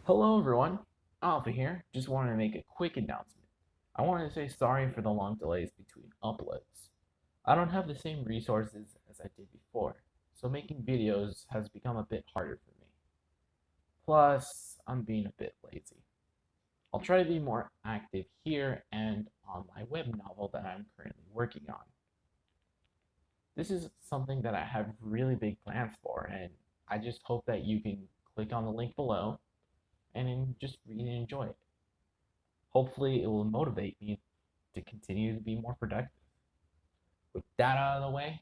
Hello everyone, Alpha here. Just wanted to make a quick announcement. I wanted to say sorry for the long delays between uploads. I don't have the same resources as I did before, so making videos has become a bit harder for me. Plus, I'm being a bit lazy. I'll try to be more active here and on my web novel that I'm currently working on. This is something that I have really big plans for, and I just hope that you can click on the link below and just read and enjoy it. Hopefully, it will motivate me to continue to be more productive. With that out of the way,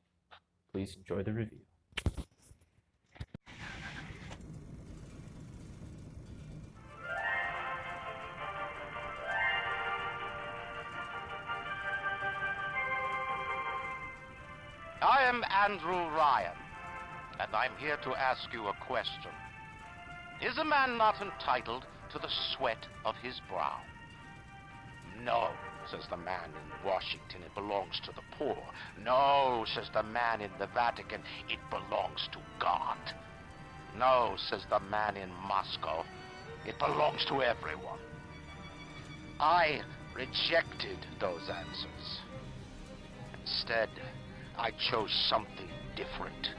please enjoy the review. I am Andrew Ryan, and I'm here to ask you a question. Is a man not entitled to the sweat of his brow? No, says the man in Washington, it belongs to the poor. No, says the man in the Vatican, it belongs to God. No, says the man in Moscow, it belongs to everyone. I rejected those answers. Instead, I chose something different.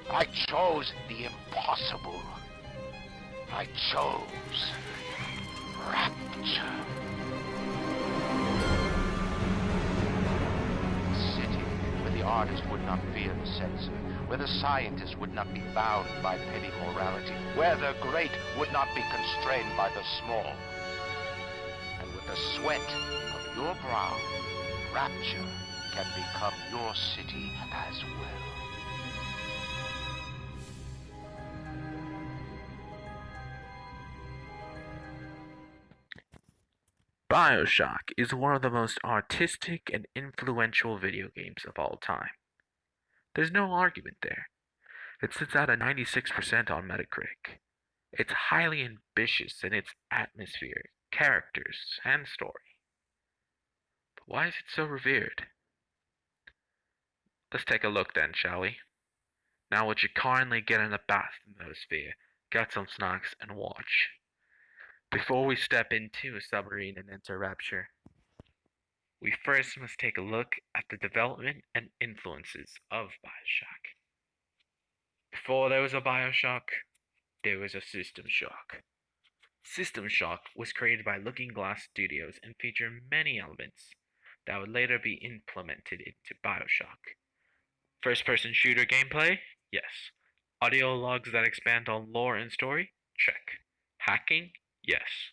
I chose the impossible. I chose rapture. A city where the artist would not fear the censor, where the scientist would not be bound by petty morality, where the great would not be constrained by the small. And with the sweat of your brow, rapture can become your city as well. BioShock is one of the most artistic and influential video games of all time. There's no argument there. It sits at a 96% on Metacritic. It's highly ambitious in its atmosphere, characters, and story. But why is it so revered? Let's take a look then, shall we? Now would you kindly get in the bathysphere, get some snacks, and watch. Before we step into a submarine and enter Rapture, we first must take a look at the development and influences of BioShock. Before there was a BioShock, there was a System Shock. System Shock was created by Looking Glass Studios and featured many elements that would later be implemented into BioShock. First-person shooter gameplay? Yes. Audio logs that expand on lore and story? Check. Hacking? Yes.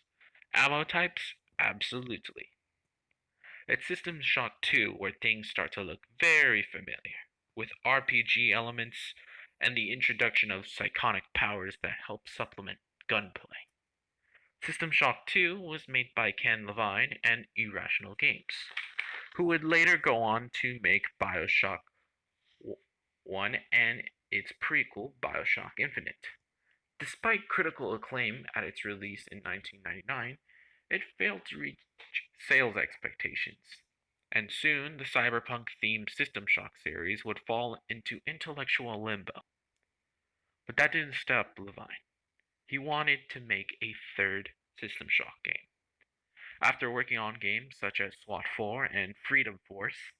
Ammo types? Absolutely. It's System Shock 2 where things start to look very familiar, with RPG elements and the introduction of psychonic powers that help supplement gunplay. System Shock 2 was made by Ken Levine and Irrational Games, who would later go on to make BioShock 1 and its prequel, BioShock Infinite. Despite critical acclaim at its release in 1999, it failed to reach sales expectations, and soon the cyberpunk-themed System Shock series would fall into intellectual limbo. But that didn't stop Levine. He wanted to make a third System Shock game. After working on games such as SWAT 4 and Freedom Force,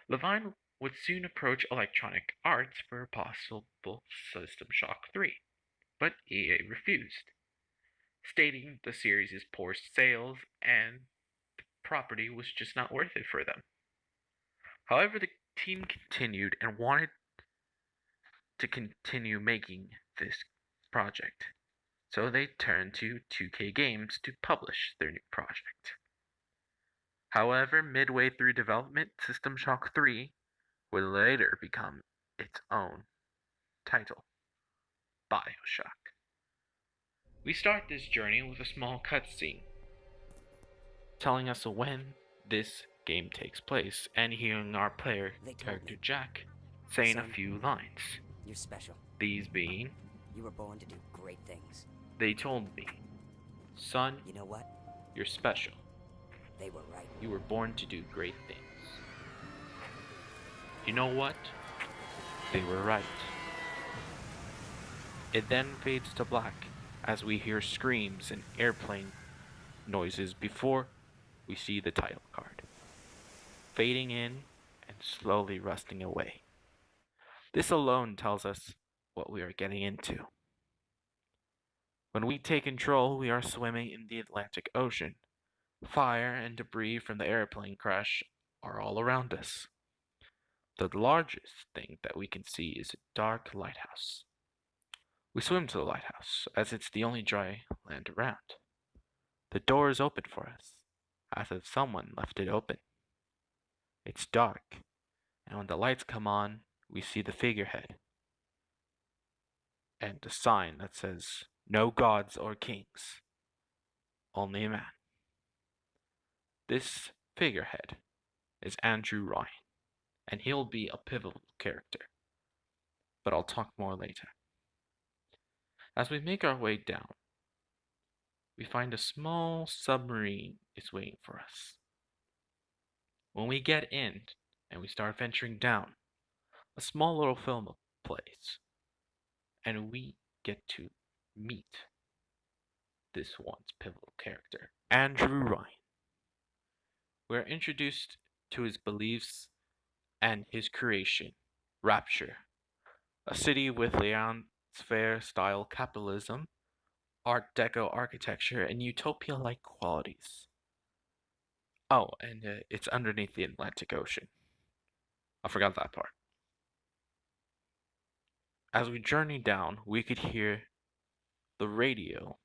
Levine would soon approach Electronic Arts for a possible System Shock 3, but EA refused, stating the series' poor sales and the property was just not worth it for them. However, the team continued and wanted to continue making this project, so they turned to 2K Games to publish their new project. However, midway through development, System Shock 3 would later become its own title, BioShock. We start this journey with a small cutscene telling us when this game takes place and hearing our player character Jack saying a few lines. You're special. These being, You were born to do great things. they told me, son, You know what? you're special. They were right. You were born to do great things. You know what? They were right. It then fades to black, as we hear screams and airplane noises before we see the title card, fading in and slowly rusting away. This alone tells us what we are getting into. When we take control, we are swimming in the Atlantic Ocean. Fire and debris from the airplane crash are all around us. The largest thing that we can see is a dark lighthouse. We swim to the lighthouse, as it's the only dry land around. The door is open for us, as if someone left it open. It's dark, and when the lights come on, we see the figurehead and a sign that says, "No gods or kings, only a man." This figurehead is Andrew Ryan, and he'll be a pivotal character, but I'll talk more later. As we make our way down, we find a small submarine is waiting for us. When we get in and we start venturing down, a small little film plays, and we get to meet this once pivotal character, Andrew Ryan. We're introduced to his beliefs and his creation, Rapture, a city with Leon's Fair style capitalism, Art Deco architecture, and utopia like qualities. Oh, and it's underneath the Atlantic Ocean. I forgot that part. As we journey down, we could hear the radio,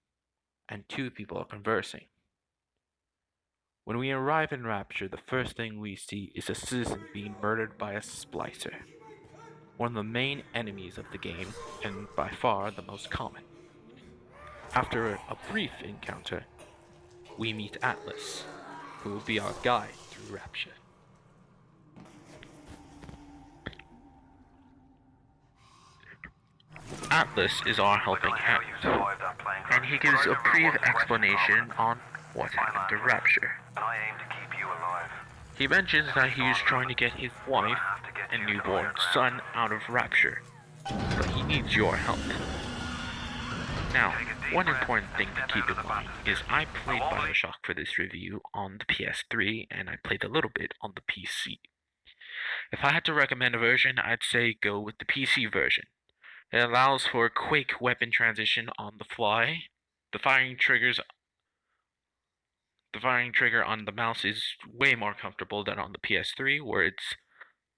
and two people are conversing. When we arrive in Rapture, the first thing we see is a citizen being murdered by a splicer, one of the main enemies of the game, and by far the most common. After a brief encounter, we meet Atlas, who will be our guide through Rapture. Atlas is our helping hand, and he gives a brief explanation on what happened to Rapture. He mentions that he is trying to get his wife and newborn son out of Rapture, but he needs your help. Now, one important thing to keep in mind is I played BioShock for this review on the PS3, and I played a little bit on the PC. If I had to recommend a version, I'd say go with the PC version. It allows for a quick weapon transition on the fly. The firing trigger on the mouse is way more comfortable than on the PS3, where it's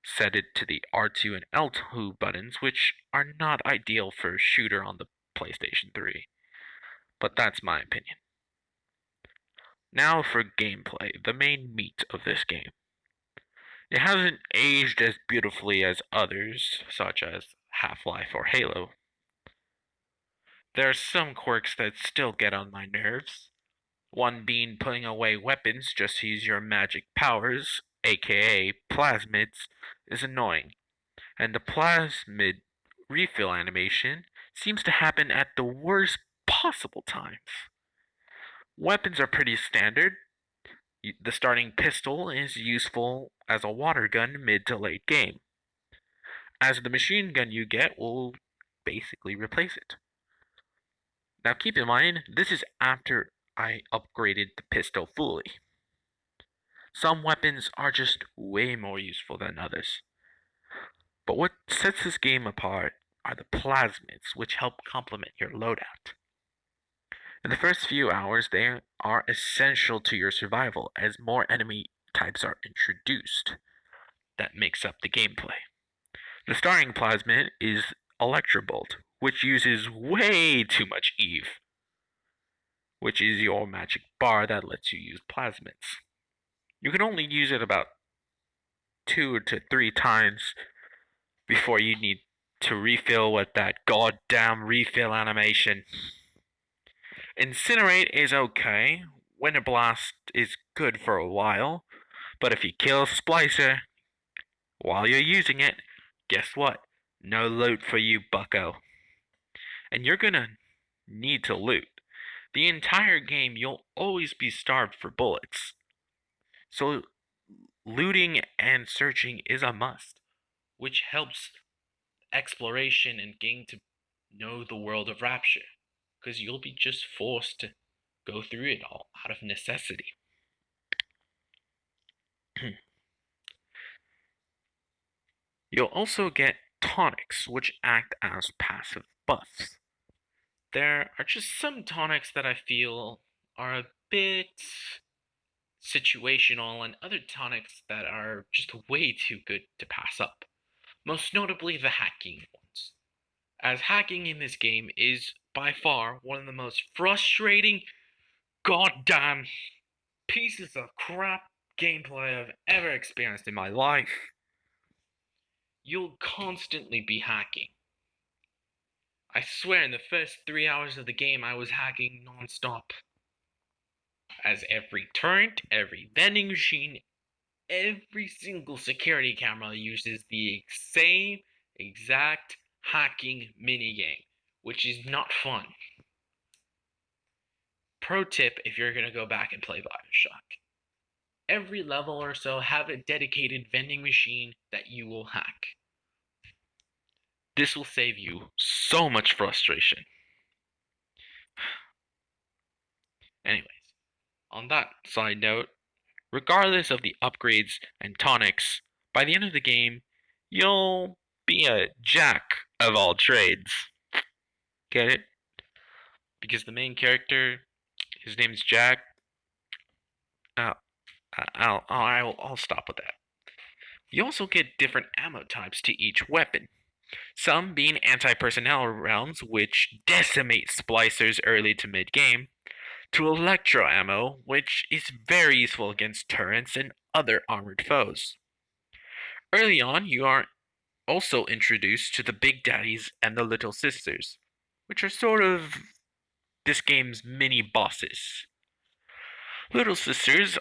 set it to the R2 and L2 buttons, which are not ideal for a shooter on the PlayStation 3. But that's my opinion. Now for gameplay, the main meat of this game. It hasn't aged as beautifully as others, such as Half-Life or Halo. There are some quirks that still get on my nerves. One being putting away weapons just to use your magic powers, aka plasmids, is annoying. And the plasmid refill animation seems to happen at the worst possible times. Weapons are pretty standard. The starting pistol is useful as a water gun mid to late game, as the machine gun you get will basically replace it. Now keep in mind, this is after I upgraded the pistol fully. Some weapons are just way more useful than others. But what sets this game apart are the plasmids, which help complement your loadout. In the first few hours, they are essential to your survival as more enemy types are introduced. That makes up the gameplay. The starting plasmid is Electrobolt, which uses way too much Eve, which is your magic bar that lets you use plasmids. You can only use it about 2 to 3 times before you need to refill with that goddamn refill animation. Incinerate is okay. Winter Blast is good for a while, but if you kill Splicer while you're using it, guess what? No loot for you, bucko. And you're gonna need to loot. The entire game, you'll always be starved for bullets. So, looting and searching is a must, which helps exploration and getting to know the world of Rapture. because you'll be just forced to go through it all out of necessity. You'll also get tonics, which act as passive buffs. There are just some tonics that I feel are a bit situational, and other tonics that are just way too good to pass up. Most notably the hacking ones, as hacking in this game is by far one of the most frustrating goddamn pieces of crap gameplay I've ever experienced in my life. You'll constantly be hacking. I swear in the first 3 hours of the game I was hacking non-stop. As every turret, every vending machine, every single security camera uses the same exact hacking minigame, which is not fun. Pro tip if you're gonna go back and play BioShock. Every level or so have a dedicated vending machine that you will hack. This will save you so much frustration. Anyways, on that side note, regardless of the upgrades and tonics, by the end of the game, you'll be a jack of all trades. Get it? Because the main character, his name's Jack. I'll stop with that. You also get different ammo types to each weapon. Some being anti-personnel rounds, which decimate splicers early to mid-game, to electro ammo, which is very useful against turrets and other armored foes. Early on, you are also introduced to the Big Daddies and the Little Sisters, which are sort of this game's mini bosses. Little Sisters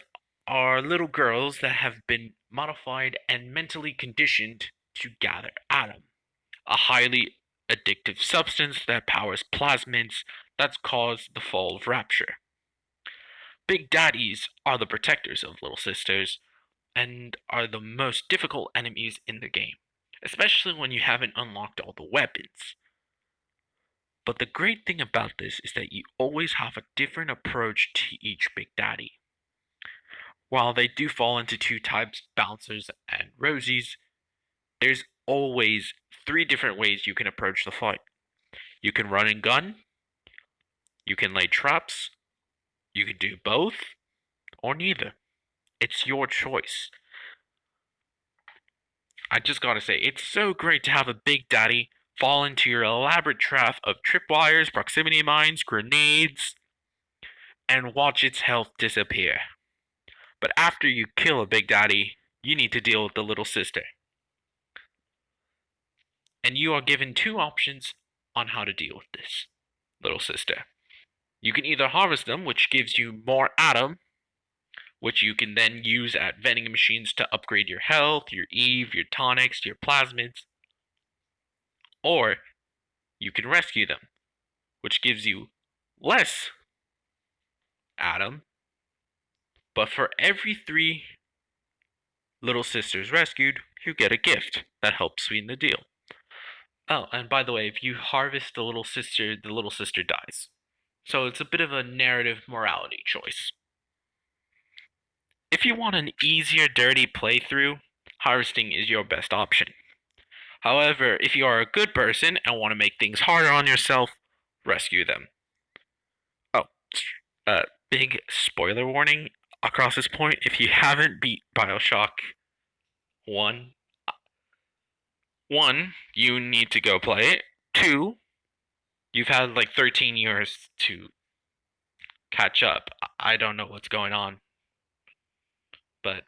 are little girls that have been modified and mentally conditioned to gather Atom, a highly addictive substance that powers plasmids that's caused the fall of Rapture. Big Daddies are the protectors of Little Sisters and are the most difficult enemies in the game, especially when you haven't unlocked all the weapons. But the great thing about this is that you always have a different approach to each Big Daddy. While they do fall into two types, bouncers and rosies, there's always 3 different ways you can approach the fight. You can run and gun, you can lay traps, you can do both, or neither. It's your choice. I just gotta say, it's so great to have a Big Daddy fall into your elaborate trap of tripwires, proximity mines, grenades, and watch its health disappear. But after you kill a Big Daddy, you need to deal with the Little Sister. And you are given 2 options on how to deal with this Little Sister. You can either harvest them, which gives you more Atom, which you can then use at vending machines to upgrade your health, your Eve, your tonics, your plasmids. Or you can rescue them, which gives you less Atom, but for every 3 Little Sisters rescued, you get a gift that helps sweeten the deal. Oh, and by the way, if you harvest the Little Sister dies. So it's a bit of a narrative morality choice. If you want an easier, dirty playthrough, harvesting is your best option. However, if you are a good person and want to make things harder on yourself, rescue them. Oh, big spoiler warning across this point. If you haven't beat BioShock 1, you need to go play it. 2, you've had like 13 years to catch up. I don't know what's going on. But,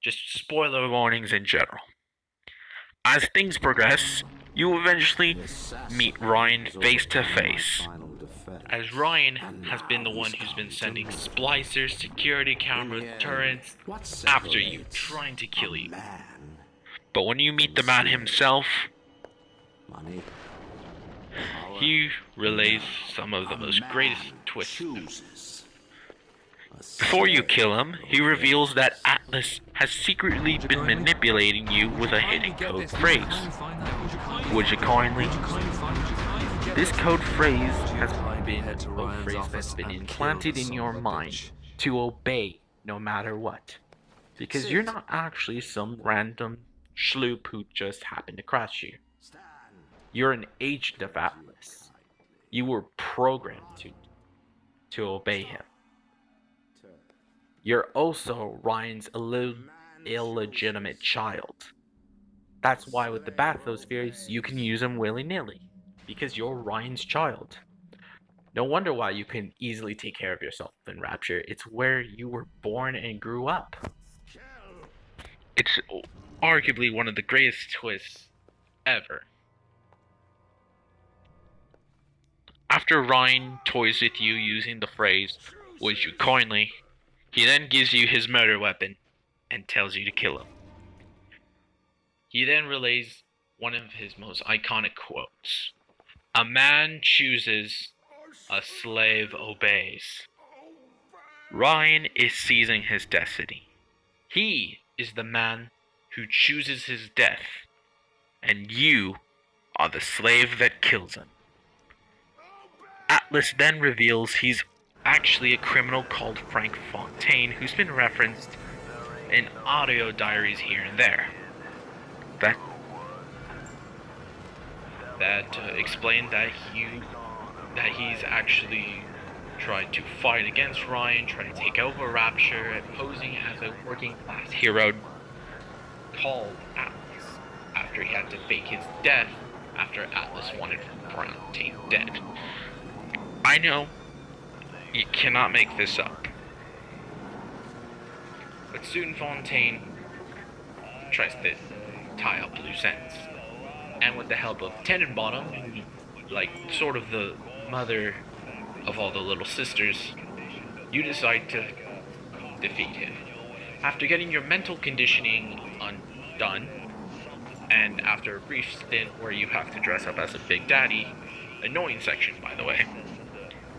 just spoiler warnings in general. As things progress, you eventually meet Ryan face to face, as Ryan has been the one who's been sending splicers, security cameras, turrets after you, trying to kill you. But when you meet the man himself, he relays some of the most greatest twists. Before you kill him, he reveals that Atlas has secretly been manipulating you with a hidden code phrase. Would you kindly? This code phrase has Behind been head to a Ryan's phrase office that's been and implanted kill the in son your of a mind bitch. to obey no matter what. Because you're not actually some random schloop who just happened to crush you. You're an agent of Atlas. You were programmed to obey him. You're also Ryan's illegitimate child. That's why with the bathyspheres, you can use them willy-nilly. Because you're Ryan's child. No wonder why you can easily take care of yourself in Rapture. It's where you were born and grew up. It's arguably one of the greatest twists ever. After Ryan toys with you using the phrase, "Would you kindly?" he then gives you his murder weapon and tells you to kill him. He then relays one of his most iconic quotes. "A man chooses, a slave obeys." Ryan is seizing his destiny. He is the man who chooses his death, and you are the slave that kills him. Atlas then reveals he's actually a criminal called Frank Fontaine, who's been referenced in audio diaries here and there. That explain that he's actually tried to fight against Ryan, trying to take over Rapture, posing as a working class hero called Atlas, after he had to fake his death after Atlas wanted Fontaine dead. I know you cannot make this up, but soon Fontaine tries to tie up loose ends, and with the help of Tenenbottom, like sort of the mother of all the little sisters, you decide to defeat him. After getting your mental conditioning undone, and after a brief stint where you have to dress up as a Big Daddy, annoying section by the way,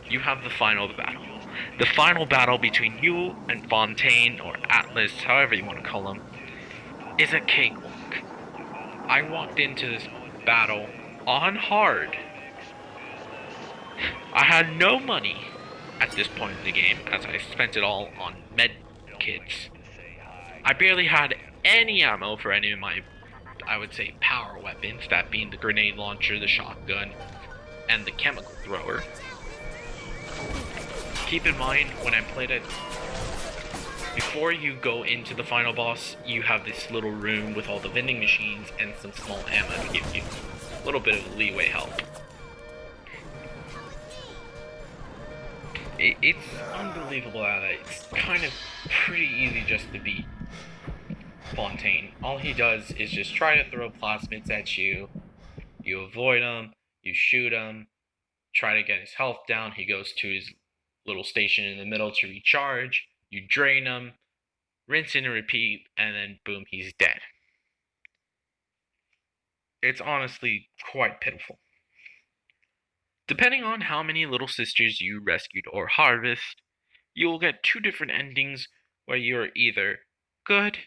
you have the final battle. The final battle between you and Fontaine, or Atlas, however you want to call him, is a cakewalk. I walked into this battle on hard. I had no money at this point in the game, as I spent it all on med kits. I barely had any ammo for any of my, I would say, power weapons, that being the grenade launcher, the shotgun, and the chemical thrower. Keep in mind, when I played it, before you go into the final boss, you have this little room with all the vending machines and some small ammo to give you a little bit of leeway help. It's unbelievable that it's kind of pretty easy just to beat Fontaine. All he does is just try to throw plasmids at you. You avoid him, you shoot him, try to get his health down. He goes to his little station in the middle to recharge. You drain him, rinse and repeat, and then boom, he's dead. It's honestly quite pitiful. Depending on how many little sisters you rescued or harvest, you will get two different endings where you're either good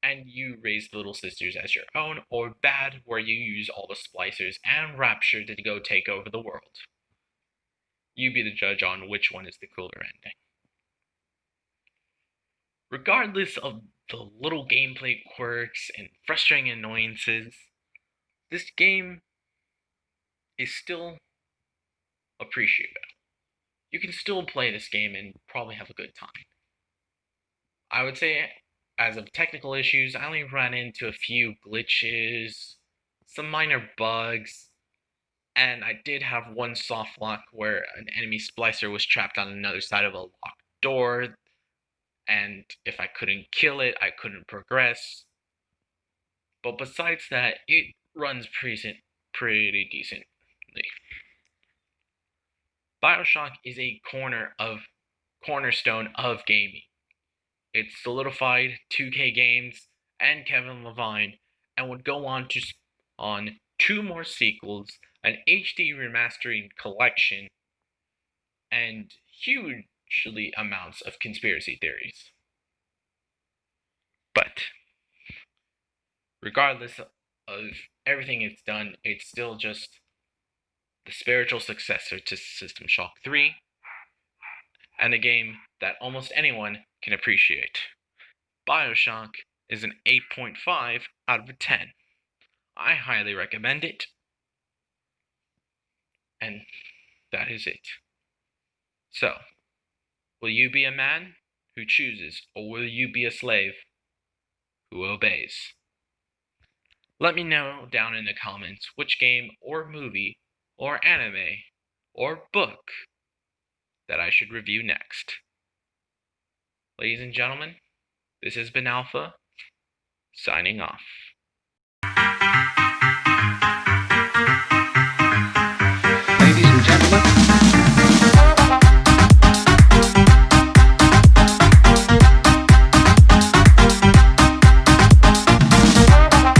and you raise the little sisters as your own, or bad where you use all the splicers and Rapture to go take over the world. You be the judge on which one is the cooler ending. Regardless of the little gameplay quirks and frustrating annoyances, this game is still appreciated. You can still play this game and probably have a good time. I would say, as of technical issues, I only ran into a few glitches, some minor bugs, and I did have one soft lock where an enemy splicer was trapped on another side of a locked door, and if I couldn't kill it, I couldn't progress. But besides that, it runs pretty decently. BioShock is a cornerstone of gaming. It solidified 2K Games and Kevin Levine, and would go on to spawn two more sequels, an HD remastering collection, and hugely amounts of conspiracy theories. But regardless of everything it's done, it's still just the spiritual successor to System Shock 3, and a game that almost anyone can appreciate. BioShock is an 8.5 out of 10. I highly recommend it, and that is it. So, will you be a man who chooses, or will you be a slave who obeys? Let me know down in the comments which game or movie or anime or book that I should review next. Ladies and gentlemen, this has been Alpha, signing off.